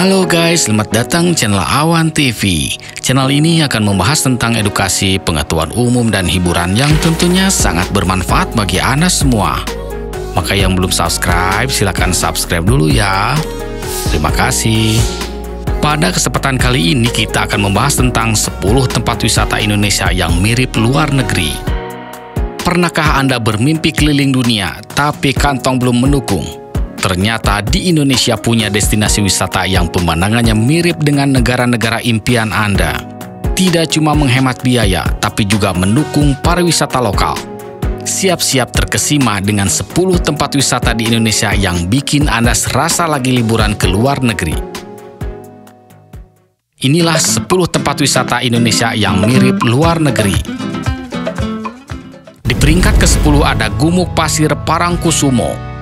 Halo guys, selamat datang channel Awan TV. Channel ini akan membahas tentang edukasi, pengetahuan umum, dan hiburan yang tentunya sangat bermanfaat bagi Anda semua. Maka yang belum subscribe, silahkan subscribe dulu ya. Terima kasih. Pada kesempatan kali ini kita akan membahas tentang 10 tempat wisata Indonesia yang mirip luar negeri. Pernahkah Anda bermimpi keliling dunia, tapi kantong belum mendukung? Ternyata di Indonesia punya destinasi wisata yang pemandangannya mirip dengan negara-negara impian Anda. Tidak cuma menghemat biaya, tapi juga mendukung pariwisata lokal. Siap-siap terkesima dengan 10 tempat wisata di Indonesia yang bikin Anda serasa lagi liburan ke luar negeri. Inilah 10 tempat wisata Indonesia yang mirip luar negeri. Di peringkat ke-10 ada Gumuk Pasir Parangkusumo.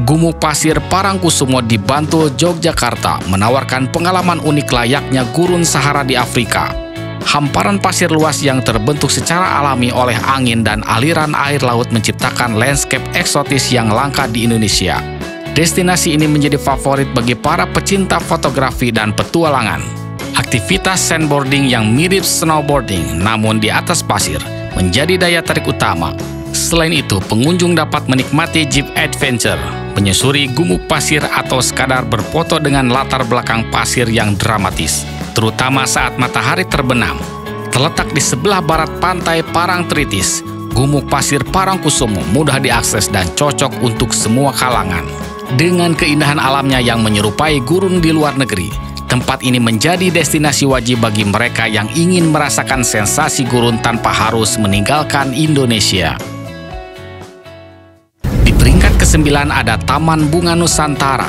Gumuk Pasir Parangkusumo di Bantul, Yogyakarta menawarkan pengalaman unik layaknya gurun Sahara di Afrika. Hamparan pasir luas yang terbentuk secara alami oleh angin dan aliran air laut menciptakan landscape eksotis yang langka di Indonesia. Destinasi ini menjadi favorit bagi para pecinta fotografi dan petualangan. Aktivitas sandboarding yang mirip snowboarding namun di atas pasir menjadi daya tarik utama. Selain itu, pengunjung dapat menikmati jeep adventure, menyusuri gumuk pasir atau sekadar berfoto dengan latar belakang pasir yang dramatis, terutama saat matahari terbenam. Terletak di sebelah barat pantai Parangtritis, Gumuk Pasir Parangkusumo mudah diakses dan cocok untuk semua kalangan. Dengan keindahan alamnya yang menyerupai gurun di luar negeri, tempat ini menjadi destinasi wajib bagi mereka yang ingin merasakan sensasi gurun tanpa harus meninggalkan Indonesia. Peringkat ke-9 ada Taman Bunga Nusantara.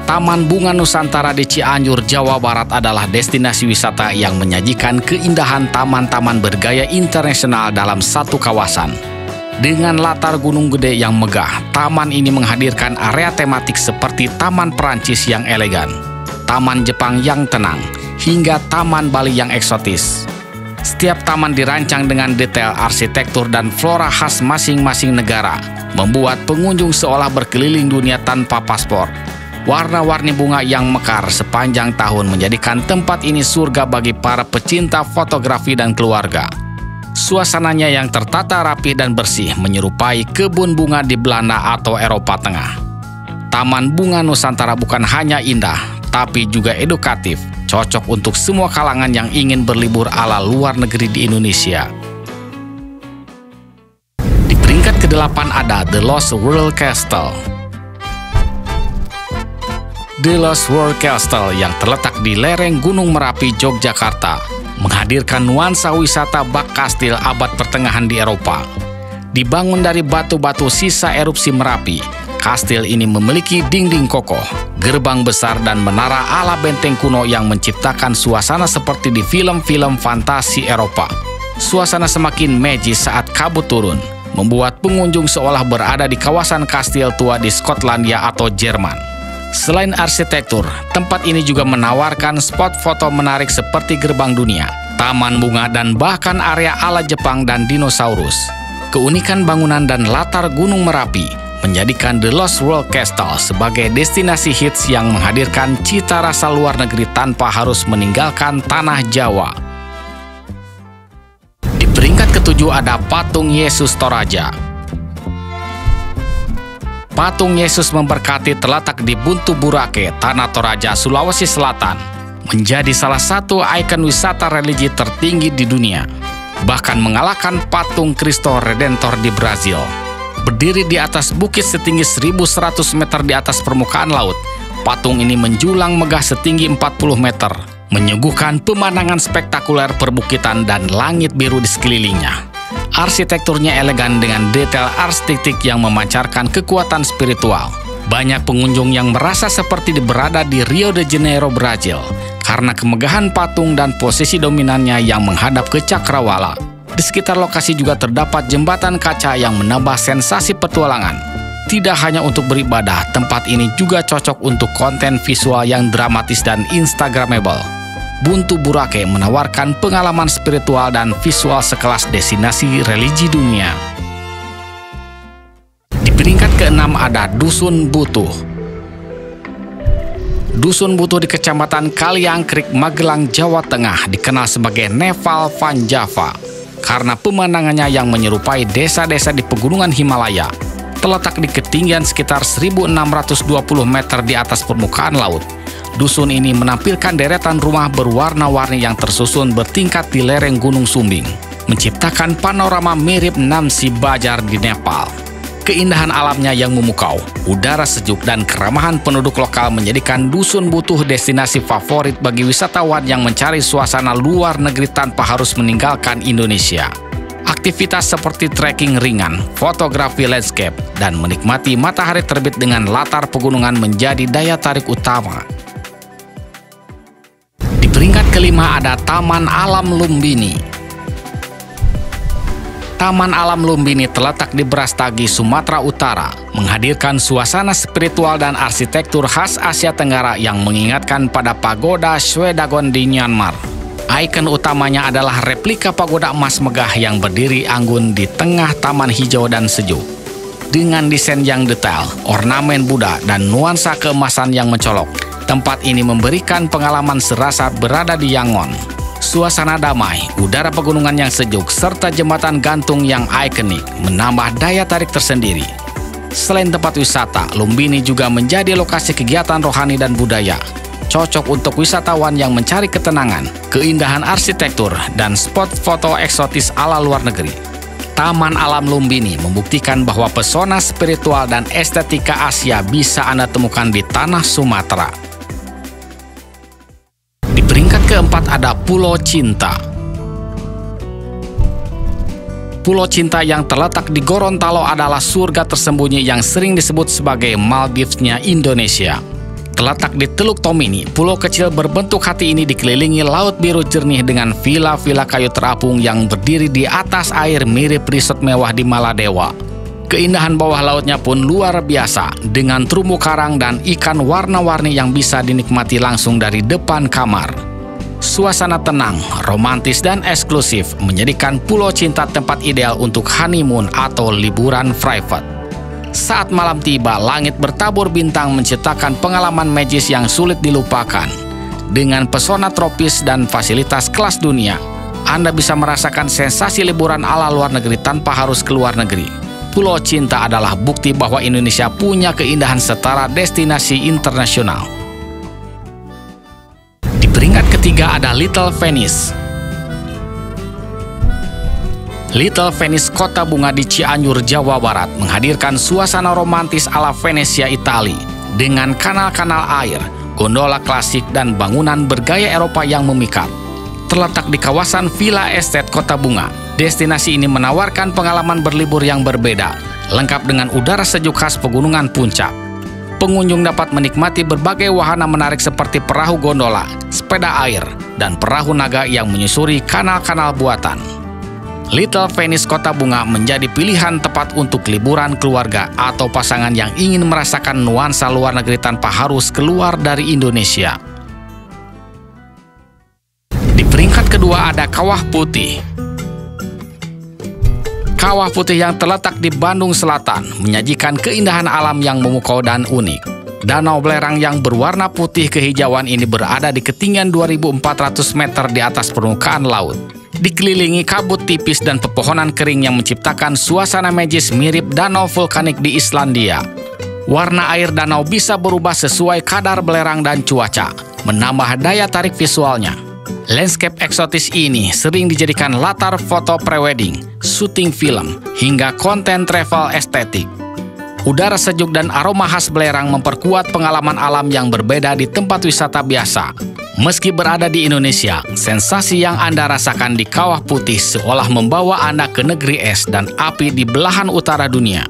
Taman Bunga Nusantara di Cianjur, Jawa Barat adalah destinasi wisata yang menyajikan keindahan taman-taman bergaya internasional dalam satu kawasan. Dengan latar gunung gede yang megah, taman ini menghadirkan area tematik seperti Taman Perancis yang elegan, Taman Jepang yang tenang, hingga Taman Bali yang eksotis. Setiap taman dirancang dengan detail arsitektur dan flora khas masing-masing negara, membuat pengunjung seolah berkeliling dunia tanpa paspor. Warna-warni bunga yang mekar sepanjang tahun menjadikan tempat ini surga bagi para pecinta fotografi dan keluarga. Suasananya yang tertata rapi dan bersih menyerupai kebun bunga di Belanda atau Eropa Tengah. Taman Bunga Nusantara bukan hanya indah, tapi juga edukatif, cocok untuk semua kalangan yang ingin berlibur ala luar negeri di Indonesia. Di peringkat ke-8 ada The Lost World Castle. The Lost World Castle yang terletak di lereng Gunung Merapi, Yogyakarta, menghadirkan nuansa wisata bak kastil abad pertengahan di Eropa. Dibangun dari batu-batu sisa erupsi Merapi, kastil ini memiliki dinding kokoh, gerbang besar, dan menara ala benteng kuno yang menciptakan suasana seperti di film-film fantasi Eropa. Suasana semakin magis saat kabut turun, membuat pengunjung seolah berada di kawasan kastil tua di Skotlandia atau Jerman. Selain arsitektur, tempat ini juga menawarkan spot foto menarik seperti gerbang dunia, taman bunga, dan bahkan area ala Jepang dan dinosaurus. Keunikan bangunan dan latar Gunung Merapi menjadikan The Lost World Castle sebagai destinasi hits yang menghadirkan cita rasa luar negeri tanpa harus meninggalkan tanah Jawa. Di peringkat ke-7 ada Patung Yesus Toraja. Patung Yesus Memberkati terletak di Buntu Burake, Tanah Toraja, Sulawesi Selatan, menjadi salah satu ikon wisata religi tertinggi di dunia, bahkan mengalahkan patung Kristo Redentor di Brazil. Berdiri di atas bukit setinggi 1.100 meter di atas permukaan laut, patung ini menjulang megah setinggi 40 meter, menyuguhkan pemandangan spektakuler perbukitan dan langit biru di sekelilingnya. Arsitekturnya elegan dengan detail arsitektur yang memancarkan kekuatan spiritual. Banyak pengunjung yang merasa seperti berada di Rio de Janeiro, Brazil, karena kemegahan patung dan posisi dominannya yang menghadap ke cakrawala. Di sekitar lokasi juga terdapat jembatan kaca yang menambah sensasi petualangan. Tidak hanya untuk beribadah, tempat ini juga cocok untuk konten visual yang dramatis dan instagramable. Buntu Burake menawarkan pengalaman spiritual dan visual sekelas destinasi religi dunia. peringkat ke-6 ada Dusun Butuh. Dusun Butuh di Kecamatan Kaliangkrik, Magelang, Jawa Tengah dikenal sebagai Nepal Van Java karena pemandangannya yang menyerupai desa-desa di pegunungan Himalaya. Terletak di ketinggian sekitar 1.620 meter di atas permukaan laut. Dusun ini menampilkan deretan rumah berwarna-warni yang tersusun bertingkat di lereng Gunung Sumbing, menciptakan panorama mirip Namsi Bajar di Nepal. Keindahan alamnya yang memukau, udara sejuk, dan keramahan penduduk lokal menjadikan Dusun Butuh destinasi favorit bagi wisatawan yang mencari suasana luar negeri tanpa harus meninggalkan Indonesia. Aktivitas seperti trekking ringan, fotografi landscape, dan menikmati matahari terbit dengan latar pegunungan menjadi daya tarik utama. Di peringkat ke-5 ada Taman Alam Lumbini. Taman Alam Lumbini terletak di Brastagi, Sumatera Utara, menghadirkan suasana spiritual dan arsitektur khas Asia Tenggara yang mengingatkan pada pagoda Shwedagon di Myanmar. Ikon utamanya adalah replika pagoda emas megah yang berdiri anggun di tengah taman hijau dan sejuk. Dengan desain yang detail, ornamen Buddha, dan nuansa keemasan yang mencolok, tempat ini memberikan pengalaman serasa berada di Yangon. Suasana damai, udara pegunungan yang sejuk, serta jembatan gantung yang ikonik menambah daya tarik tersendiri. Selain tempat wisata, Lumbini juga menjadi lokasi kegiatan rohani dan budaya. Cocok untuk wisatawan yang mencari ketenangan, keindahan arsitektur, dan spot foto eksotis ala luar negeri. Taman Alam Lumbini membuktikan bahwa pesona spiritual dan estetika Asia bisa Anda temukan di tanah Sumatera. Di peringkat ke-4 ada Pulau Cinta. Pulau Cinta yang terletak di Gorontalo adalah surga tersembunyi yang sering disebut sebagai Maldivesnya Indonesia. Terletak di Teluk Tomini, pulau kecil berbentuk hati ini dikelilingi laut biru jernih dengan villa-villa kayu terapung yang berdiri di atas air mirip resort mewah di Maladewa. Keindahan bawah lautnya pun luar biasa, dengan terumbu karang dan ikan warna-warni yang bisa dinikmati langsung dari depan kamar. Suasana tenang, romantis, dan eksklusif menjadikan Pulau Cinta tempat ideal untuk honeymoon atau liburan private. Saat malam tiba, langit bertabur bintang menciptakan pengalaman magis yang sulit dilupakan. Dengan pesona tropis dan fasilitas kelas dunia, Anda bisa merasakan sensasi liburan ala luar negeri tanpa harus keluar negeri. Pulau Cinta adalah bukti bahwa Indonesia punya keindahan setara destinasi internasional. Di peringkat ke-3 ada Little Venice. Little Venice, kota bunga di Cianjur, Jawa Barat, menghadirkan suasana romantis ala Venesia, Itali, dengan kanal-kanal air, gondola klasik, dan bangunan bergaya Eropa yang memikat. Terletak di kawasan Villa Estate Kota Bunga, destinasi ini menawarkan pengalaman berlibur yang berbeda, lengkap dengan udara sejuk khas pegunungan puncak. Pengunjung dapat menikmati berbagai wahana menarik seperti perahu gondola, sepeda air, dan perahu naga yang menyusuri kanal-kanal buatan. Little Venice Kota Bunga menjadi pilihan tepat untuk liburan keluarga atau pasangan yang ingin merasakan nuansa luar negeri tanpa harus keluar dari Indonesia. Di peringkat kedua ada Kawah Putih. Kawah Putih yang terletak di Bandung Selatan menyajikan keindahan alam yang memukau dan unik. Danau belerang yang berwarna putih kehijauan ini berada di ketinggian 2.400 meter di atas permukaan laut. Dikelilingi kabut tipis dan pepohonan kering yang menciptakan suasana magis mirip danau vulkanik di Islandia. Warna air danau bisa berubah sesuai kadar belerang dan cuaca, menambah daya tarik visualnya. Landscape eksotis ini sering dijadikan latar foto prewedding, syuting film, hingga konten travel estetik. Udara sejuk dan aroma khas belerang memperkuat pengalaman alam yang berbeda di tempat wisata biasa. Meski berada di Indonesia, sensasi yang Anda rasakan di Kawah Putih seolah membawa Anda ke negeri es dan api di belahan utara dunia.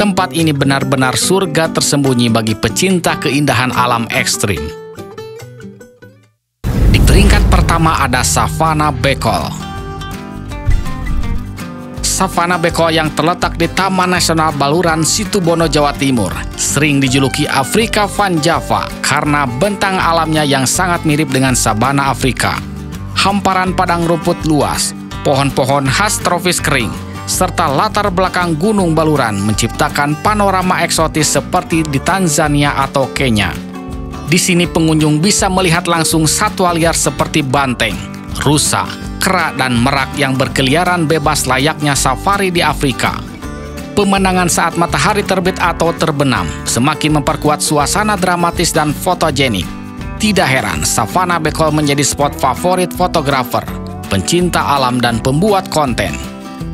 Tempat ini benar-benar surga tersembunyi bagi pecinta keindahan alam ekstrim. Di peringkat pertama ada Savana Bekol. Savana Bekol yang terletak di Taman Nasional Baluran, Situbondo, Jawa Timur, sering dijuluki Afrika Van Java karena bentang alamnya yang sangat mirip dengan sabana Afrika. Hamparan padang rumput luas, pohon-pohon khas tropis kering, serta latar belakang Gunung Baluran menciptakan panorama eksotis seperti di Tanzania atau Kenya. Di sini pengunjung bisa melihat langsung satwa liar seperti banteng, rusa, kera, dan merak yang berkeliaran bebas layaknya safari di Afrika. Pemandangan saat matahari terbit atau terbenam semakin memperkuat suasana dramatis dan fotogenik. Tidak heran, Savana Bekol menjadi spot favorit fotografer, pencinta alam, dan pembuat konten.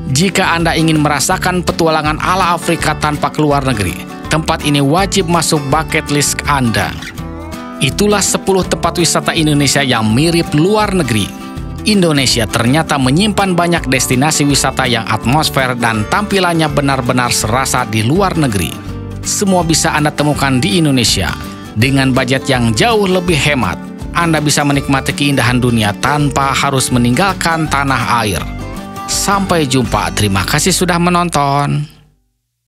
Jika Anda ingin merasakan petualangan ala Afrika tanpa keluar negeri, tempat ini wajib masuk bucket list Anda. Itulah 10 tempat wisata Indonesia yang mirip luar negeri. Indonesia ternyata menyimpan banyak destinasi wisata yang atmosfer dan tampilannya benar-benar serasa di luar negeri. Semua bisa Anda temukan di Indonesia. Dengan budget yang jauh lebih hemat, Anda bisa menikmati keindahan dunia tanpa harus meninggalkan tanah air. Sampai jumpa, terima kasih sudah menonton.